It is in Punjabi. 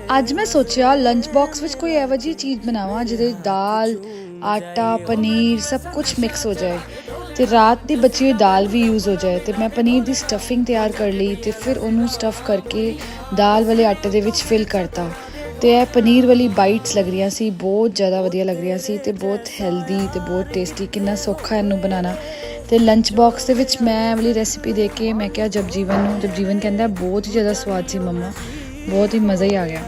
ਅੱਜ ਮੈਂ ਸੋਚਿਆ ਲੰਚ ਬਾਕਸ ਵਿੱਚ ਕੋਈ ਇਹੋ ਜਿਹੀ ਚੀਜ਼ ਬਣਾਵਾਂ ਜਿਹਦੇ ਵਿੱਚ ਦਾਲ, ਆਟਾ, ਪਨੀਰ ਸਭ ਕੁਝ ਮਿਕਸ ਹੋ ਜਾਏ ਤੇ ਰਾਤ ਦੀ ਬਚੀ ਹੋਈ ਦਾਲ ਵੀ ਯੂਜ਼ ਹੋ ਜਾਏ ਤੇ ਮੈਂ ਪਨੀਰ ਦੀ ਸਟਫਿੰਗ ਤਿਆਰ ਕਰ ਲਈ ਤੇ ਫਿਰ ਉਹਨੂੰ ਸਟਫ ਕਰਕੇ ਦਾਲ ਵਾਲੇ ਆਟੇ ਦੇ ਵਿੱਚ ਫਿਲ ਕਰਤਾ ਤੇ ਇਹ ਪਨੀਰ ਵਾਲੀ ਬਾਈਟਸ ਲੱਗ ਰਹੀਆਂ ਸੀ, ਬਹੁਤ ਜ਼ਿਆਦਾ ਵਧੀਆ ਲੱਗ ਰਹੀਆਂ ਸੀ ਤੇ ਬਹੁਤ ਹੈਲਦੀ ਤੇ ਬਹੁਤ ਟੇਸਟੀ। ਕਿੰਨਾ ਸੌਖਾ ਇਹਨੂੰ ਬਣਾਉਣਾ। ਤੇ ਲੰਚ ਬਾਕਸ ਦੇ ਵਿੱਚ ਮੈਂ ਵਾਲੀ ਰੈਸਿਪੀ ਦੇਖ ਕੇ ਮੈਂ ਕਿਹਾ ਜਗਜੀਵਨ ਨੂੰ, ਜਗਜੀਵਨ ਕਹਿੰਦਾ ਬਹੁਤ ਹੀ ਜ਼ਿਆਦਾ ਸਵਾਦ ਸੀ ਮੰਮਾ, ਬਹੁਤ ਹੀ ਮਜ਼ਾ ਹੀ ਆ ਗਿਆ।